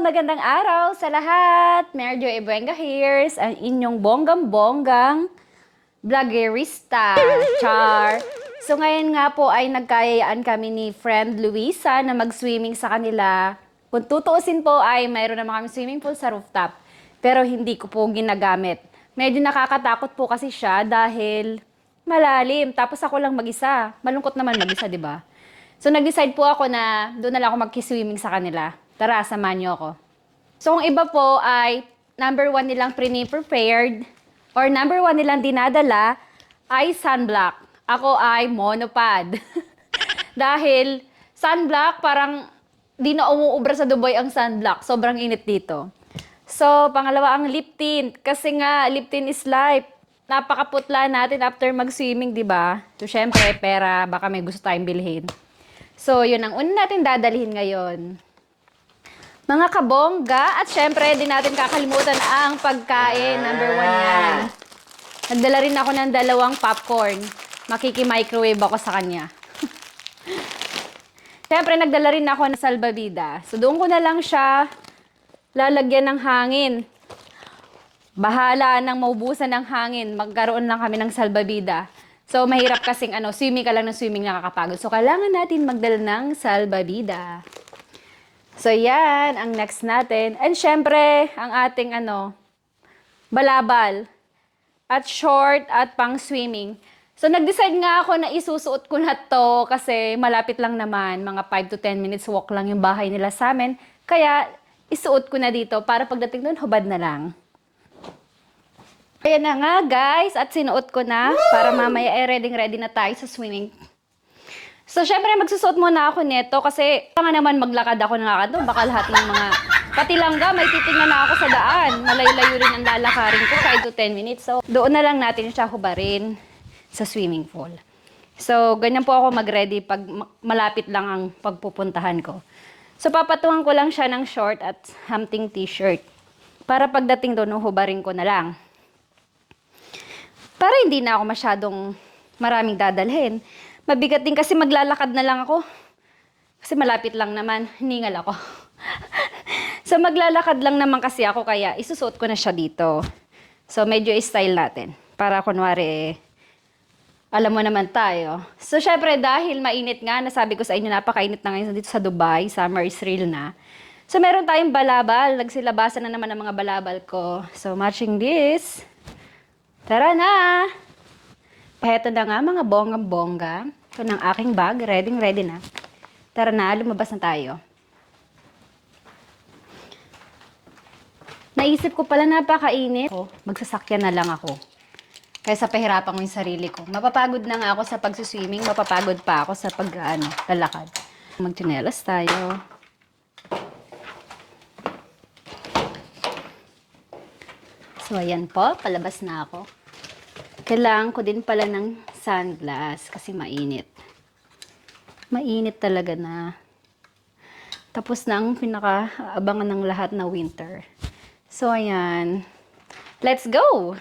Magandang araw sa lahat! Merjo Ebuenga here, ang inyong bonggang-bonggang vloggerista. Char! So ngayon nga po ay nagkayayaan kami ni friend Luisa na mag-swimming sa kanila. Kung tutuusin po ay mayroon naman kami swimming pool sa rooftop. Pero hindi ko po ginagamit. Medyo nakakatakot po kasi siya dahil malalim. Tapos ako lang mag-isa. Malungkot naman mag-isa, di ba? So nag-decide po ako na doon na lang ako mag-swimming sa kanila. Tara, samahan niyo ako. So, ang iba po ay number 1 nilang pre-prepared or number 1 nilang dinadala ay sunblock. Ako ay monopod. Dahil sunblock, parang di na umuubra sa Dubai ang sunblock. Sobrang init dito. So, pangalawa ang lip tint. Kasi nga, lip tint is life. Napakaputla natin after mag-swimming, di ba? So, syempre, pera, baka may gusto tayong bilhin. So, yun ang una natin dadalhin ngayon. Mga kabongga, at syempre, di natin kakalimutan ang pagkain. Number 1 yan. Nagdala rin ako ng 2 popcorn. Makiki-microwave ako sa kanya. Syempre, nagdala rin ako ng salbabida. So, doon ko na lang siya lalagyan ng hangin. Bahala nang maubusan ng hangin. Magkaroon lang kami ng salbabida. So, mahirap kasing swimming ka lang ng swimming nakakapagod. So, kailangan natin magdala ng salbabida. So, yan ang next natin. And syempre, ang ating balabal at short at pang swimming. So, nag-decide nga ako na isusuot ko na to kasi malapit lang naman. Mga 5 to 10 minutes walk lang yung bahay nila sa amin. Kaya, isuot ko na dito para pagdating doon, hubad na lang. Ayan na nga guys, at sinuot ko na para mamaya ready na tayo sa swimming. So, syempre, magsusuot muna ako nito kasi nga naman maglakad ako ng lakad. Baka lahat ng mga patilangga, may titingnan na ako sa daan. Malayo-layo rin ang lalakarin ko, 5 to 10 minutes. So, doon na lang natin siya hubarin sa swimming pool. So, ganyan po ako mag-ready pag malapit lang ang pagpupuntahan ko. So, papatuhan ko lang siya ng short at hunting t-shirt. Para pagdating doon, hubarin ko na lang. Para hindi na ako masyadong maraming dadalhin. Mabigat din kasi maglalakad na lang ako. Kasi malapit lang naman, hiningal ako. So maglalakad lang naman kasi ako kaya isusuot ko na siya dito. So medyo style natin. Para kunwari, alam mo naman tayo. So syempre dahil mainit nga, nasabi ko sa inyo napakainit na ngayon dito sa Dubai, summer is real na. So meron tayong balabal, nagsilabasan na naman ang mga balabal ko. So matching this. Tara na! Heto na nga mga bonggang-bongga. Ito ng aking bag. Ready na. Tara na, lumabas na tayo. Naisip ko pala napakainit. Magsasakyan na lang ako. Kaysa pahirapan ko yung sarili ko. Mapapagod na nga ako sa pagsuswimming. Mapapagod pa ako sa lalakad. Magtsinelas tayo. So, ayan po. Palabas na ako. Kailangan ko din pala ng sunglass kasi mainit. Mainit talaga na. Tapos na ang pinakaabangan ng lahat na winter. So, ayan. Let's go!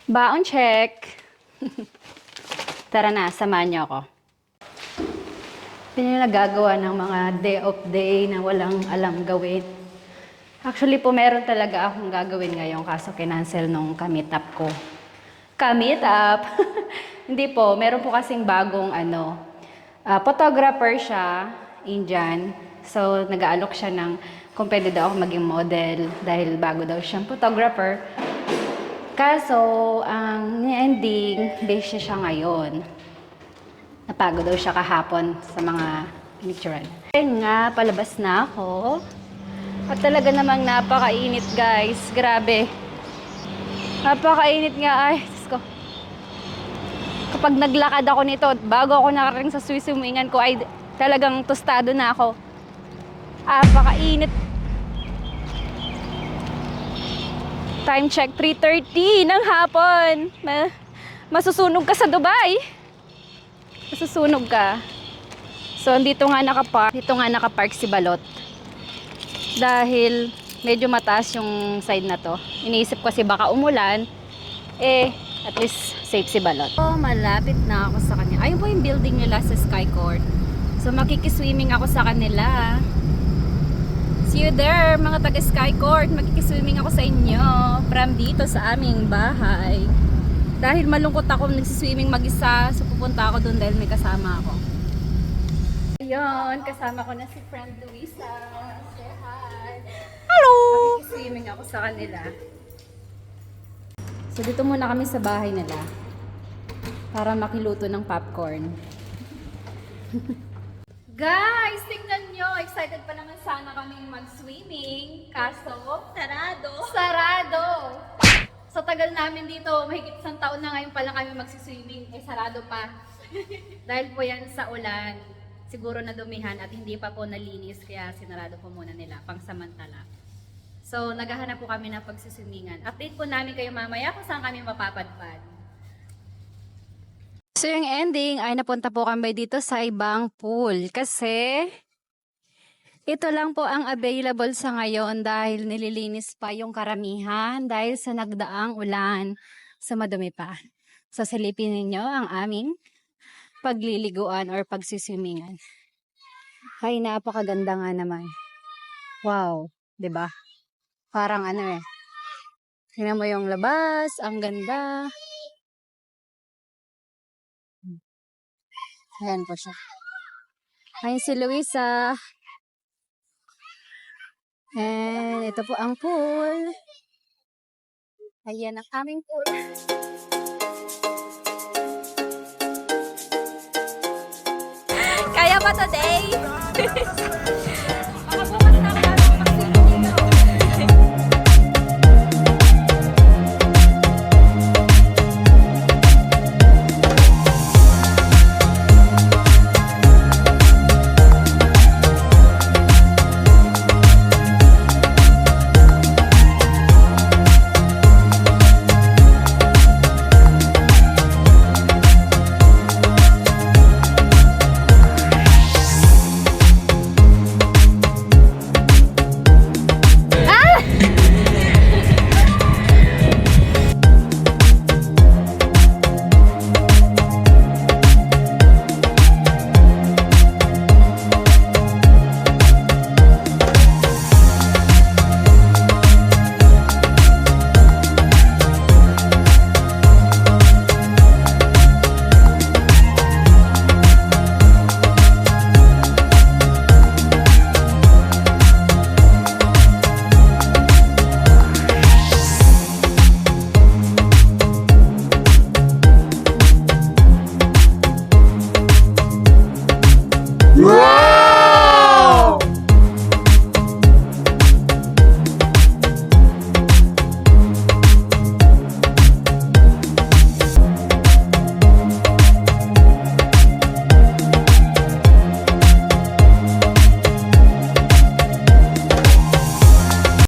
Baon check! Tara na, samahan niyo ako. Yun yung nagagawa ng mga day of day na walang alam gawin. Actually po, meron talaga akong gagawin ngayon kaso kinancel nung ka-meet up ko. Ka-meet up? Hindi po, meron po kasing bagong photographer siya, Indian. So, nag-aalok siya ng kung pwede daw ako maging model dahil bago daw siyang photographer. Kaso, ang ending, busy siya ngayon. Napagod daw siya kahapon sa mga pinicturean. Ayun nga, palabas na ako. At talaga namang napakainit guys. Grabe. Napakainit nga. Ay, Diyos ko. Kapag naglakad ako nito, bago ako nakarating sa swimming ko, ay talagang tostado na ako. Napakainit. Time check, 3:30 ng hapon. Masusunog ka sa Dubai. Masusunog ka. So, dito nga nakapark si Balot. Dahil medyo mataas yung side na to. Iniisip ko kasi baka umulan, at least safe si Balot. So, malapit na ako sa kanya. Ayun po yung building nila sa Sky Court. So, makikiswimming ako sa kanila. you there, mga taga Skycourt. Magkikiswimming ako sa inyo from dito sa aming bahay. Dahil malungkot ako nagsiswimming mag-isa, so pupunta ako doon dahil may kasama ako. Ayun, kasama ko na si friend Luisa. Say hi. Hello! Magkikiswimming ako sa kanila. So dito muna kami sa bahay nila para makiluto ng popcorn. Guys, tingnan nyo! Excited pa naman sana kami mag-swimming. Kaso, sarado! Sa tagal namin dito, mahigit isang taon na ngayon pala kami magsiswimming, ay sarado pa. Dahil po yan sa ulan, siguro nadumihan at hindi pa po nalinis, kaya sinarado po muna nila, pangsamantala. So, naghahanap po kami ng pagsiswimmingan. Update po namin kayo mamaya kung saan kami mapapadpad. So, yung ending ay napunta po kami dito sa ibang pool kasi ito lang po ang available sa ngayon dahil nililinis pa yung karamihan dahil sa nagdaang ulan. So madumi pa. So silipin ninyo ang aming pagliliguan or pagsiswimingan. Ay, napakaganda nga naman. Wow, 'di ba? Parang ano eh. Tingnan mo yung labas, ang ganda. Ayan po siya. Ayun si Luisa. And ito po ang pool. Ayan ang aming pool. Kaya ba today?